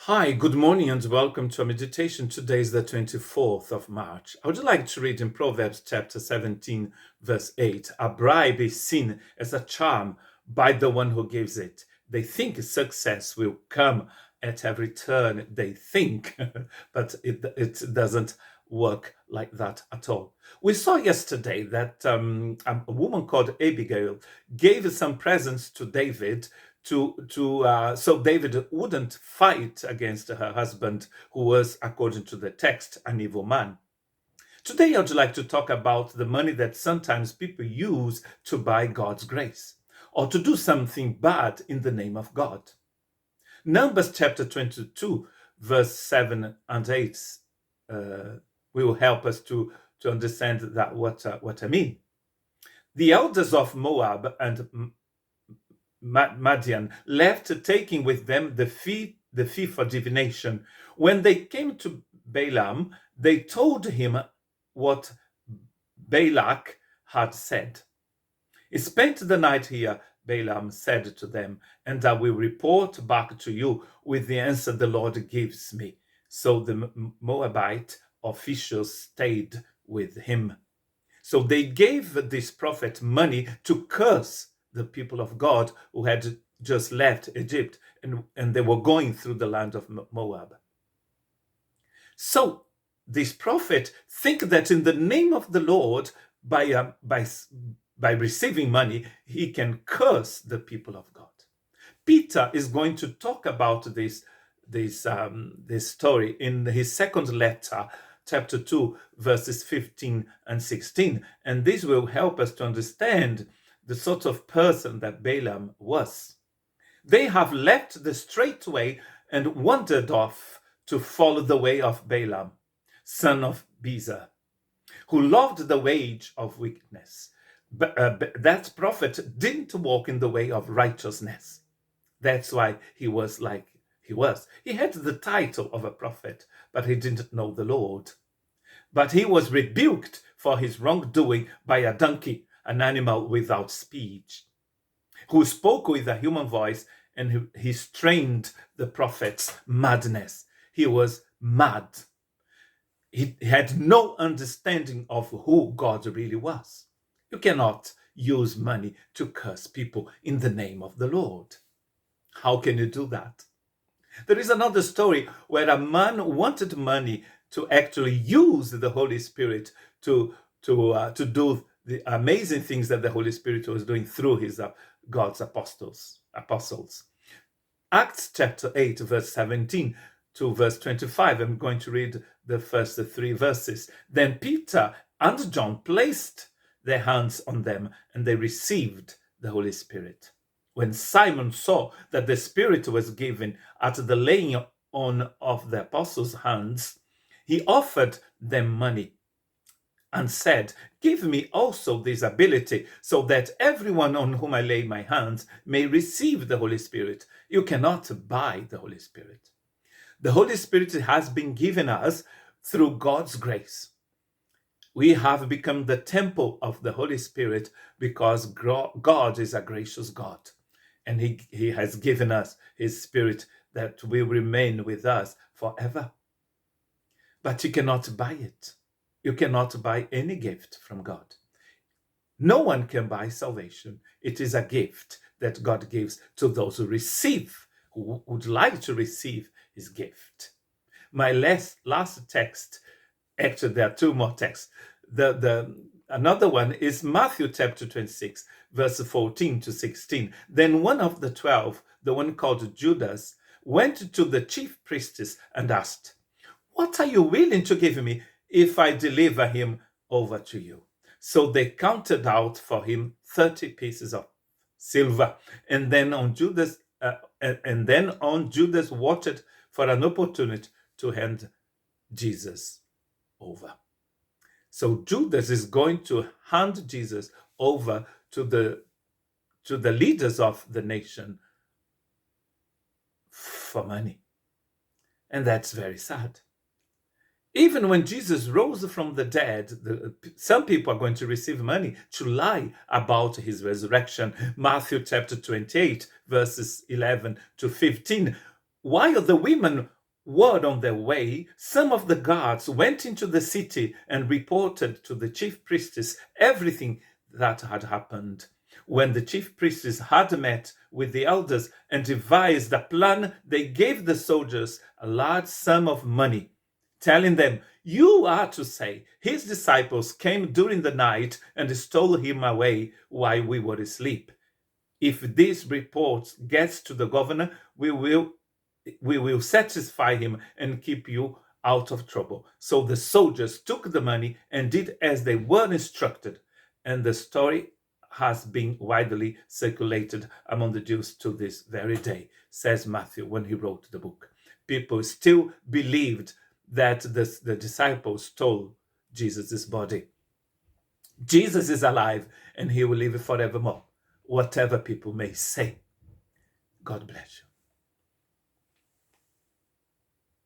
Hi, good morning and welcome to a meditation. Today is the 24th of March. I would like to read in Proverbs chapter 17, verse 8. A bribe is seen as a charm by the one who gives it. They think success will come at every turn, they think, but it doesn't work like that at all. We saw yesterday that a woman called Abigail gave some presents to David so David wouldn't fight against her husband, who was, according to the text, an evil man. Today, I would like to talk about the money that sometimes people use to buy God's grace or to do something bad in the name of God. Numbers chapter 22, verse 7 and 8 will help us to understand that what I mean. The elders of Moab and Madian left, taking with them the fee for divination. When they came to Balaam, they told him what Balak had said. Spend the night here, Balaam said to them, and I will report back to you with the answer the Lord gives me. So the Moabite officials stayed with him. So they gave this prophet money to curse the people of God who had just left Egypt and they were going through the land of Moab. So this prophet think that in the name of the Lord, by receiving money, he can curse the people of God. Peter is going to talk about this story in his second letter, chapter 2, verses 15 and 16. And this will help us to understand the sort of person that Balaam was. They have left the straight way and wandered off to follow the way of Balaam, son of Bezer, who loved the wage of wickedness. But that prophet didn't walk in the way of righteousness. That's why he was like he was. He had the title of a prophet, but he didn't know the Lord. But he was rebuked for his wrongdoing by a donkey, an animal without speech, who spoke with a human voice, and he strained the prophet's madness. He was mad. He had no understanding of who God really was. You cannot use money to curse people in the name of the Lord. How can you do that? There is another story where a man wanted money to actually use the Holy Spirit to do the amazing things that the Holy Spirit was doing through his God's apostles. Acts chapter 8, verse 17 to verse 25. I'm going to read the first three verses. Then Peter and John placed their hands on them, and they received the Holy Spirit. When Simon saw that the Spirit was given at the laying on of the apostles' hands, he offered them money and said, "Give me also this ability, so that everyone on whom I lay my hands may receive the Holy Spirit." You cannot buy the Holy Spirit. The Holy Spirit has been given us through God's grace. We have become the temple of the Holy Spirit because God is a gracious God. And he has given us his Spirit that will remain with us forever. But you cannot buy it. You cannot buy any gift from God. No one can buy salvation. It is a gift that God gives to those who receive, who would like to receive his gift. My last text, actually there are two more texts. Another one is Matthew chapter 26, verse 14 to 16. Then one of the 12, the one called Judas, went to the chief priestess and asked, "What are you willing to give me if I deliver him over to you?" So they counted out for him 30 pieces of silver. And then on Judas watched for an opportunity to hand Jesus over. So Judas is going to hand Jesus over to the leaders of the nation for money. And that's very sad. Even when Jesus rose from the dead, some people are going to receive money to lie about his resurrection. Matthew chapter 28, verses 11 to 15. While the women word on their way, some of the guards went into the city and reported to the chief priestess everything that had happened. When the chief priestess had met with the elders and devised a plan, they gave the soldiers a large sum of money, telling them, "You are to say, his disciples came during the night and stole him away while we were asleep. If this report gets to the governor, we will satisfy him and keep you out of trouble." So the soldiers took the money and did as they were instructed. And the story has been widely circulated among the Jews to this very day, says Matthew when he wrote the book. People still believed that the disciples stole Jesus' body. Jesus is alive and he will live forevermore, whatever people may say. God bless you.